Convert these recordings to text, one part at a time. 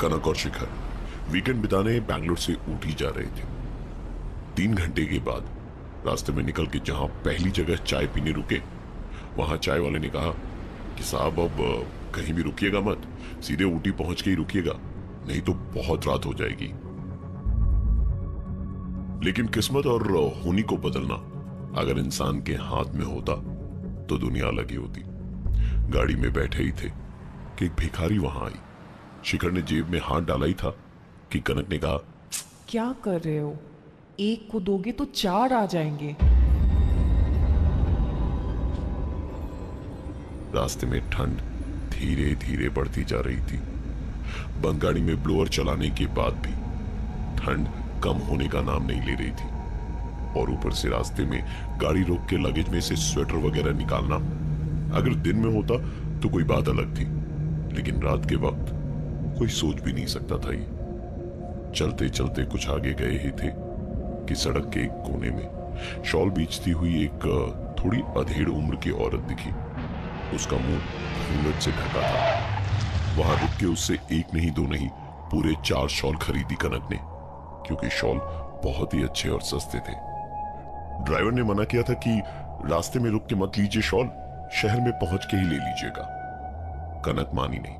कनक और शिखर वीकेंड बिताने बैंगलोर से ऊटी जा रहे थे। 3 घंटे के बाद रास्ते में निकल के जहां पहली जगह चाय पीने रुके, वहां चाय वाले ने कहा कि साहब अब कहीं भी रुकिएगा मत, सीधे ऊटी पहुंच के ही रुकिएगा, नहीं तो बहुत रात हो जाएगी। लेकिन किस्मत और होनी को बदलना अगर इंसान के हाथ में होता तो दुनिया अलग ही होती। गाड़ी में बैठे ही थे कि एक भिखारी वहां आई। शिखर ने जेब में हाथ डाला ही था कि कनक ने कहा, क्या कर रहे हो? एक को दोगे तो 4 आ जाएंगे। रास्ते में ठंड धीरे धीरे बढ़ती जा रही थी। बंद गाड़ी में ब्लोअर चलाने के बाद भी ठंड कम होने का नाम नहीं ले रही थी, और ऊपर से रास्ते में गाड़ी रोक के लगेज में से स्वेटर वगैरह निकालना अगर दिन में होता तो कोई बात अलग थी, लेकिन रात के वक्त कोई सोच भी नहीं सकता था। ये चलते चलते कुछ आगे गए ही थे कि सड़क के एक कोने में शॉल बेचती हुई एक थोड़ी अधेड़ उम्र की औरत दिखी। उसका मुंह घूंघट से ढका था। वहां रुक के उससे एक नहीं दो नहीं पूरे 4 शॉल खरीदी कनक ने, क्योंकि शॉल बहुत ही अच्छे और सस्ते थे। ड्राइवर ने मना किया था कि रास्ते में रुक के मत लीजिए शॉल, शहर में पहुंच के ही ले लीजिएगा। कनक मानी नहीं,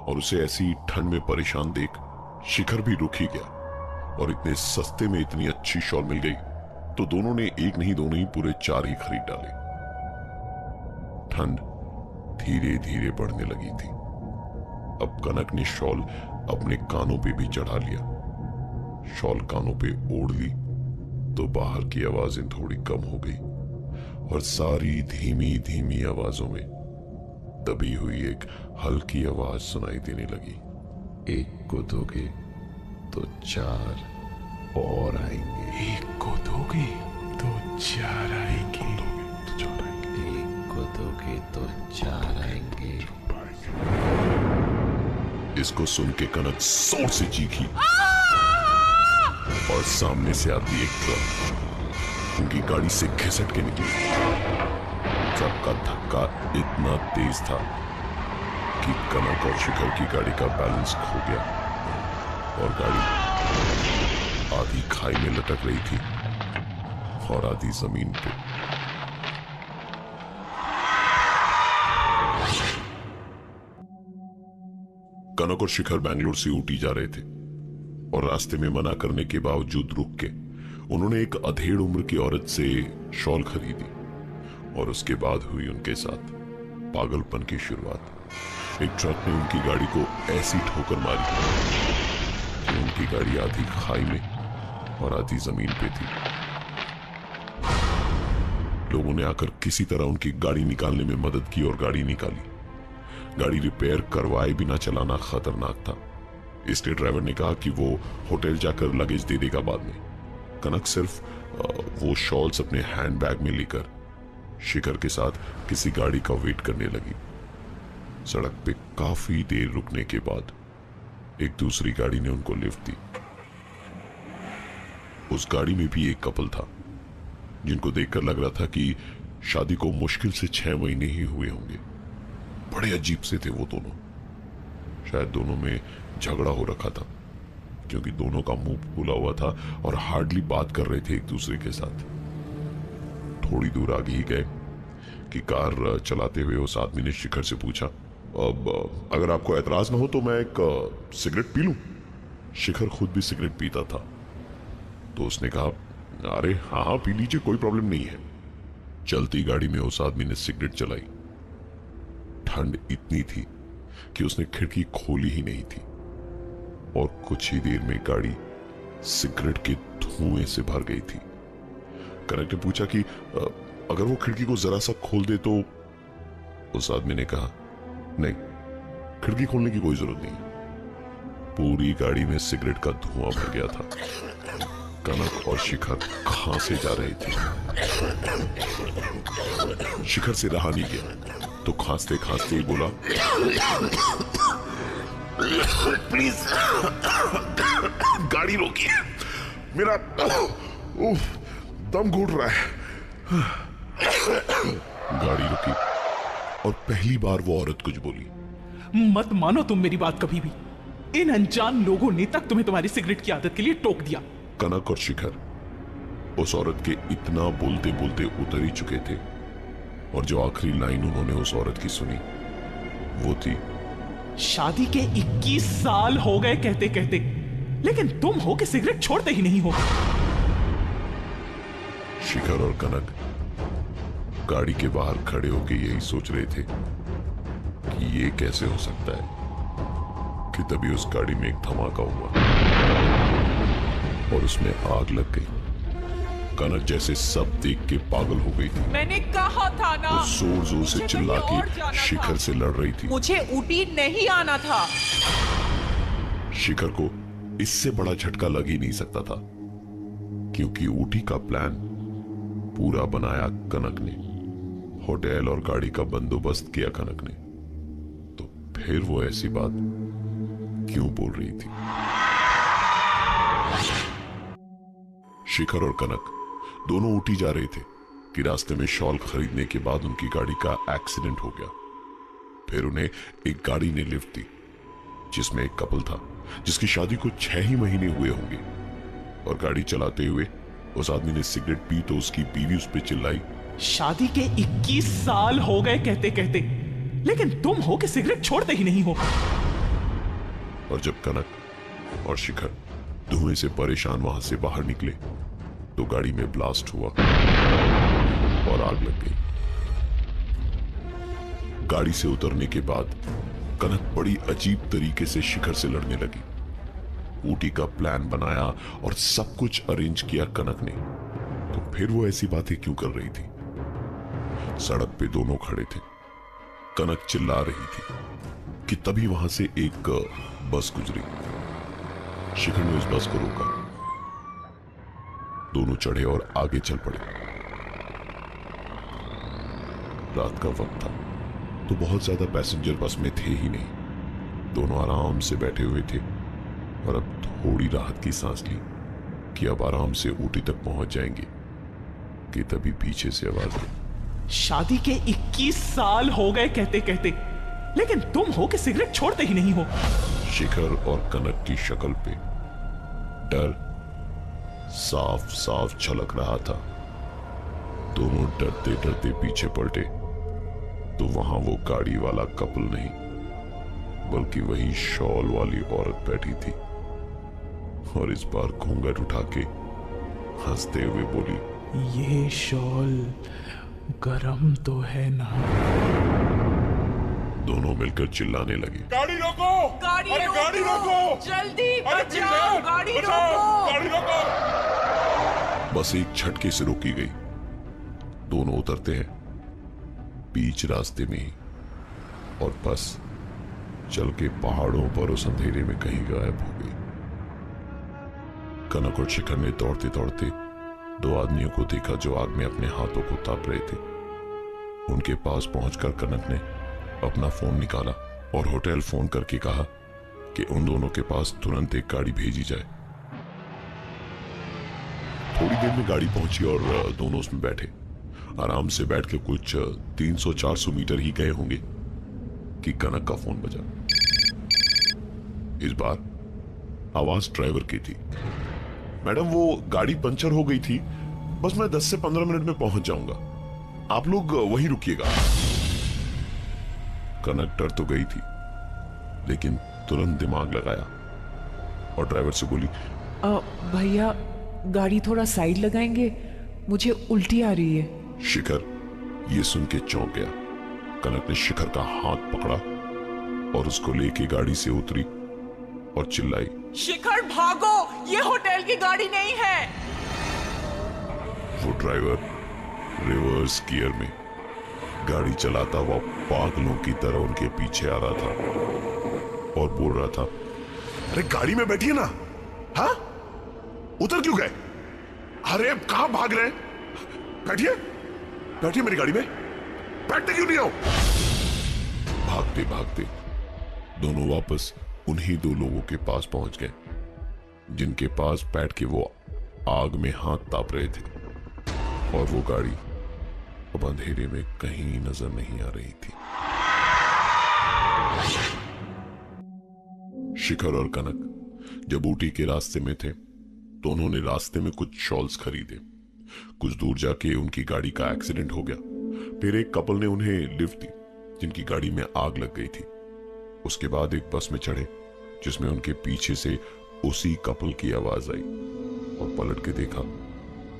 और उसे ऐसी ठंड में परेशान देख शिखर भी रुक ही गया, और इतने सस्ते में इतनी अच्छी शॉल मिल गई तो दोनों ने एक नहीं दो नहीं पूरे 4 ही खरीद डाले। ठंड धीरे धीरे बढ़ने लगी थी। अब कनक ने शॉल अपने कानों पे भी चढ़ा लिया। शॉल कानों पे ओढ़ ली तो बाहर की आवाजें थोड़ी कम हो गई, और सारी धीमी धीमी आवाजों में दबी हुई एक हल्की आवाज सुनाई देने लगी। एक को दोगे तो 4 और आएंगे। एक को दोगे तो 4 आएंगे। एक को दोगे तो 4 आएंगे। इसको सुन के कनक जोर से चीखी, और सामने से आती एक ट्रक उनकी गाड़ी से घिसट के निकली। ट्रक का धक्का इतना तेज था कि कनक और शिखर की गाड़ी का बैलेंस खो गया, और गाड़ी आधी खाई में लटक रही थी और आधी जमीन पे। कनक और शिखर बैंगलोर से ऊटी जा रहे थे, और रास्ते में मना करने के बावजूद रुक के उन्होंने एक अधेड़ उम्र की औरत से शॉल खरीदी, और उसके बाद हुई उनके साथ पागलपन की शुरुआत। एक ट्रक ने उनकी गाड़ी को ऐसी ठोकर मारी कि उनकी गाड़ी आधी खाई में और आधी जमीन पे थी। लोगों ने आकर किसी तरह उनकी गाड़ी निकालने में मदद की और गाड़ी निकाली। गाड़ी रिपेयर करवाए बिना चलाना खतरनाक था, इसलिए ड्राइवर ने कहा कि वो होटल जाकर लगेज दे देगा बाद में। कनक सिर्फ वो शॉल्स अपने हैंडबैग में लेकर शिखर के साथ किसी गाड़ी का वेट करने लगी। सड़क पे काफी देर रुकने के बाद एक दूसरी गाड़ी ने उनको लिफ्ट दी। उस गाड़ी में भी एक कपल था, जिनको देखकर लग रहा था कि शादी को मुश्किल से 6 महीने ही हुए होंगे। बड़े अजीब से थे वो दोनों। शायद दोनों में झगड़ा हो रखा था, क्योंकि दोनों का मुंह फूला हुआ था और हार्डली बात कर रहे थे एक दूसरे के साथ। थोड़ी दूर आगे ही गए कि कार चलाते हुए उस आदमी ने शिखर से पूछा, अब अगर आपको एतराज ना हो तो मैं एक सिगरेट पी लूं। शिखर खुद भी सिगरेट पीता था, तो उसने कहा, अरे हाँ पी लीजिए, कोई प्रॉब्लम नहीं है। चलती गाड़ी में उस आदमी ने सिगरेट चलाई। ठंड इतनी थी कि उसने खिड़की खोली ही नहीं थी, और कुछ ही देर में गाड़ी सिगरेट के धुएं से भर गई थी। कनक ने पूछा कि अगर वो खिड़की को जरा सा खोल दे तो। उस आदमी ने कहा, नहीं, खिड़की खोलने की कोई जरूरत नहीं। पूरी गाड़ी में सिगरेट का धुआं भर गया था। कनक और शिखर खांसे जा रहे थे। शिखर से रहा नहीं गया, तो खांसते खांसते ही बोला, प्लीज गाड़ी रोकिए, मेरा दम घुट रहा है। गाड़ी रुकी, और पहली बार वो औरत कुछ बोली। मत मानो तुम मेरी बात कभी भी। इन अनजान लोगों ने तक तुम्हें तुम्हारी सिगरेट की आदत के लिए टोक दिया। कनक और शिखर उस औरत के इतना बोलते बोलते उतर ही चुके थे और जो आखिरी लाइन उन्होंने उस औरत की सुनी वो थी, शादी के 21 साल हो गए कहते कहते, लेकिन तुम हो कि सिगरेट छोड़ते ही नहीं हो। शिखर और कनक गाड़ी के बाहर खड़े होकर यही सोच रहे थे कि ये कैसे हो सकता है कि तभी उस गाड़ी में एक धमाका हुआ और उसमें आग लग गई। कनक जैसे सब देख के पागल हो गई थी। मैंने कहा था ना, वो जोर जोर से चिल्ला के शिखर से लड़ रही थी। मुझे ऊटी नहीं आना था। शिखर को इससे बड़ा झटका लग ही नहीं सकता था क्योंकि ऊटी का प्लान पूरा बनाया कनक ने, होटल और गाड़ी का बंदोबस्त किया कनक ने, तो फिर वो ऐसी बात क्यों बोल रही थी? शिखर और कनक दोनों ऊटी जा रहे थे कि रास्ते में शॉल खरीदने के बाद उनकी गाड़ी का एक्सीडेंट हो गया। फिर उन्हें एक गाड़ी ने लिफ्ट दी जिसमें एक कपल था जिसकी शादी को 6 ही महीने हुए होंगे, और गाड़ी चलाते हुए उस आदमी ने सिगरेट पी तो उसकी बीवी उस पर चिल्लाई, शादी के 21 साल हो गए कहते कहते, लेकिन तुम हो कि सिगरेट छोड़ते ही नहीं हो। और जब कनक और शिखर धुएं से परेशान वहां से बाहर निकले तो गाड़ी में ब्लास्ट हुआ और आग लग गई। गाड़ी से उतरने के बाद कनक बड़ी अजीब तरीके से शिखर से लड़ने लगी। ऊटी का प्लान बनाया और सब कुछ अरेंज किया कनक ने, तो फिर वो ऐसी बातें क्यों कर रही थी? सड़क पे दोनों खड़े थे। कनक चिल्ला रही थी कि तभी वहां से एक बस गुजरी। शिखर ने उस बस को रोका। दोनों चढ़े और आगे चल पड़े। रात का वक्त था तो बहुत ज्यादा पैसेंजर बस में थे ही नहीं। दोनों आराम से बैठे हुए थे और अब थोड़ी राहत की सांस ली कि अब आराम से ऊटी तक पहुंच जाएंगे कि तभी पीछे से आवाज आई, शादी के 21 साल हो गए कहते कहते, लेकिन तुम हो कि सिगरेट छोड़ते ही नहीं हो। शिखर और कनक की शक्ल पे डर साफ साफ झलक रहा था। दोनों डरते डरते पीछे पलटे तो वहां वो गाड़ी वाला कपल नहीं बल्कि वही शॉल वाली औरत बैठी थी और इस बार घूंघट उठा के हंसते हुए बोली, ये शॉल गरम तो है ना? दोनों मिलकर चिल्लाने लगे, गाड़ी रोको! गाड़ी अरे रोको! गाड़ी रोको! जल्दी अरे बचाओ! गाड़ी रोको! गाड़ी रोको! बस एक झटके से रोकी गई। दोनों उतरते हैं बीच रास्ते में ही और बस चल के पहाड़ों पर उस अंधेरे में कहीं गायब हो गई। कनक और शिखर ने दौड़ते दौड़ते 2 आदमियों को देखा जो आग में अपने हाथों को ताप रहे थे। उनके पास पहुंचकर कनक ने अपना फोन निकाला और होटल फोन करके कहा कि उन दोनों के पास तुरंत एक गाड़ी भेजी जाए। थोड़ी देर में गाड़ी पहुंची और दोनों उसमें बैठे। आराम से बैठ के कुछ 300-400 मीटर ही गए होंगे कि कनक का फोन बजा। इस बार आवाज ड्राइवर की थी, मैडम वो गाड़ी पंचर हो गई थी, बस मैं 10 से 15 मिनट में पहुंच जाऊंगा, आप लोग वहीं रुकिएगा। कनक डर तो गई थी लेकिन तुरंत दिमाग लगाया और ड्राइवर से बोली, भैया गाड़ी थोड़ा साइड लगाएंगे, मुझे उल्टी आ रही है। शिखर ये सुन के चौंक गया। कनक ने शिखर का हाथ पकड़ा और उसको लेके गाड़ी से उतरी और चिल्लाई, शिखर भागो, ये होटल की गाड़ी नहीं है। वो ड्राइवर रिवर्स गियर में गाड़ी चलाता हुआ पागलों की तरह उनके पीछे आ रहा था और बोल रहा था, अरे गाड़ी में बैठिए ना, हाँ उतर क्यों गए? अरे कहां भाग रहे हैं? बैठिए बैठिए मेरी गाड़ी में, बैठते क्यों नहीं हो? भागते भागते दोनों वापस उन्हीं 2 लोगों के पास पहुंच गए जिनके पास बैठ के वो आग में हाथ ताप रहे थे और वो गाड़ी अब अंधेरे में कहीं नजर नहीं आ रही थी। शिखर और कनक जब ऊटी के रास्ते में थे तो उन्होंने रास्ते में कुछ शॉल्स खरीदे। कुछ दूर जाके उनकी गाड़ी का एक्सीडेंट हो गया। फिर एक कपल ने उन्हें लिफ्ट दी जिनकी गाड़ी में आग लग गई थी। उसके बाद एक बस में चढ़े जिसमें उनके पीछे से उसी कपल की आवाज आई और पलट के देखा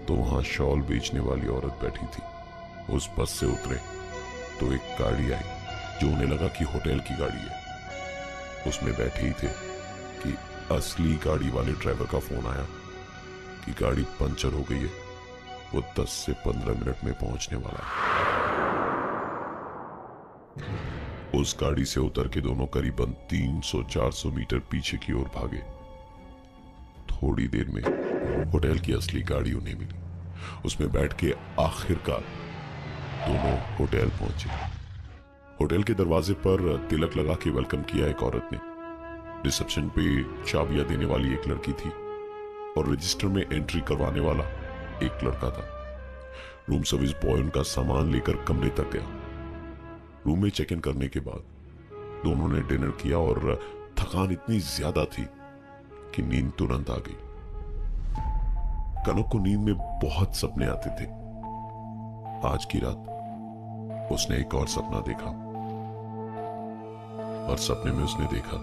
तो वहां शॉल बेचने वाली औरत बैठी थी। उस बस से उतरे तो एक गाड़ी आई जो उन्हें लगा कि होटल की गाड़ी है। उसमें बैठे ही थे कि असली गाड़ी वाले ड्राइवर का फोन आया कि गाड़ी पंचर हो गई है, वो 10 से 15 मिनट में पहुंचने वाला है। उस गाड़ी से उतर के दोनों करीबन 300-400 मीटर पीछे की ओर भागे। थोड़ी देर में होटल की असली गाड़ी उन्हें मिली। उसमें बैठ के आखिरकार दोनों होटल पहुंचे। होटल के दरवाजे पर तिलक लगा के वेलकम किया एक औरत ने। रिसेप्शन पे चाबियां देने वाली एक लड़की थी और रजिस्टर में एंट्री करवाने वाला एक लड़का था। रूम सर्विस बॉय उनका सामान लेकर कमरे तक गया। रूम में चेक इन करने के बाद दोनों ने डिनर किया और थकान इतनी ज्यादा थी कि नींद तुरंत आ गई। कनक को नींद में बहुत सपने आते थे। आज की रात उसने एक और सपना देखा और सपने में उसने देखा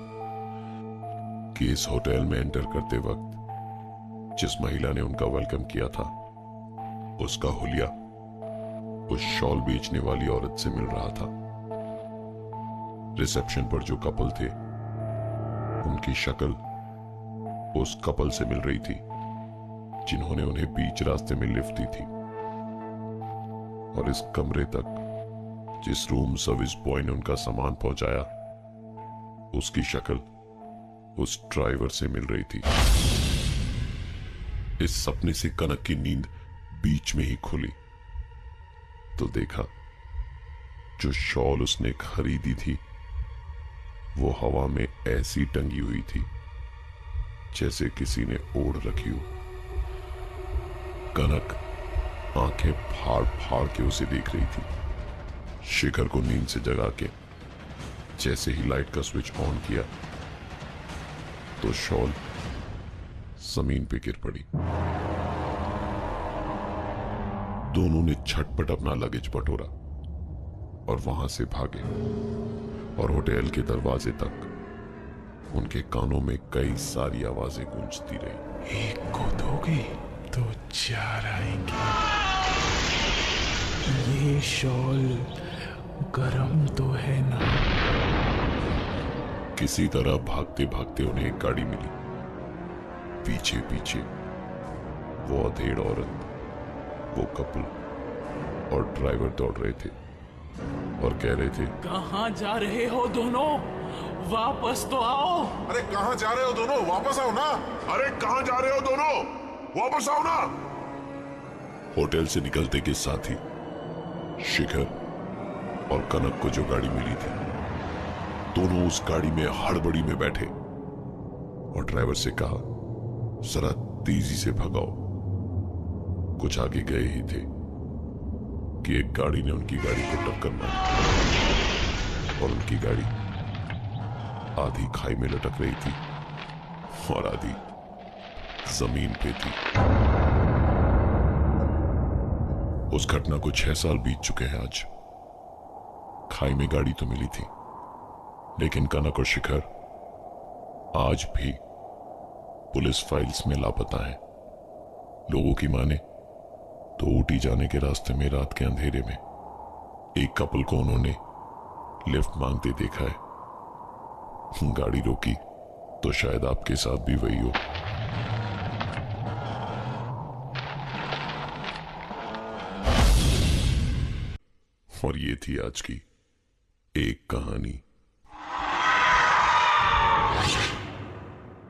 कि इस होटल में एंटर करते वक्त जिस महिला ने उनका वेलकम किया था उसका हुलिया उस शॉल बेचने वाली औरत से मिल रहा था। रिसेप्शन पर जो कपल थे उनकी शक्ल उस कपल से मिल रही थी जिन्होंने उन्हें बीच रास्ते में लिफ्ट दी थी। और इस कमरे तक जिस रूम सर्विस बॉय ने उनका सामान पहुंचाया उसकी शक्ल उस ड्राइवर से मिल रही थी। इस सपने से कनक की नींद बीच में ही खुली तो देखा जो शॉल उसने खरीदी थी वो हवा में ऐसी टंगी हुई थी जैसे किसी ने ओढ़ रखी हो। कनक आंखें फाड़ फाड़ के उसे देख रही थी। शिखर को नींद से जगा के जैसे ही लाइट का स्विच ऑन किया तो शॉल जमीन पे गिर पड़ी। दोनों ने झटपट अपना लगेज बटोरा और वहां से भागे और होटल के दरवाजे तक उनके कानों में कई सारी आवाजें गूंजती रही। एक को दोगे तो 4 आएंगे। ये शॉल गरम तो है ना? किसी तरह भागते भागते उन्हें एक गाड़ी मिली। पीछे पीछे वो अधेड़ औरत, वो कपल और ड्राइवर दौड़ रहे थे और कह रहे थे, कहाँ जा रहे हो दोनों? वापस तो आओ। अरे कहाँ जा रहे हो दोनों? वापस आओ ना। अरे कहां जा रहे हो दोनों? वापस आओ ना। होटल से निकलते के साथ ही शिखर और कनक को जो गाड़ी मिली थी दोनों उस गाड़ी में हड़बड़ी में बैठे और ड्राइवर से कहा, जरा तेजी से भगाओ। कुछ आगे गए ही थे कि एक गाड़ी ने उनकी गाड़ी को टक्कर मारी और उनकी गाड़ी आधी खाई में लटक रही थी और आधी जमीन पे थी। उस घटना को 6 साल बीत चुके हैं आज। खाई में गाड़ी तो मिली थी लेकिन कनक और शिखर आज भी पुलिस फाइल्स में लापता है। लोगों की माने तो ऊटी जाने के रास्ते में रात के अंधेरे में एक कपल को उन्होंने लिफ्ट मांगते देखा है। गाड़ी रोकी तो शायद आपके साथ भी वही हो। और ये थी आज की एक कहानी।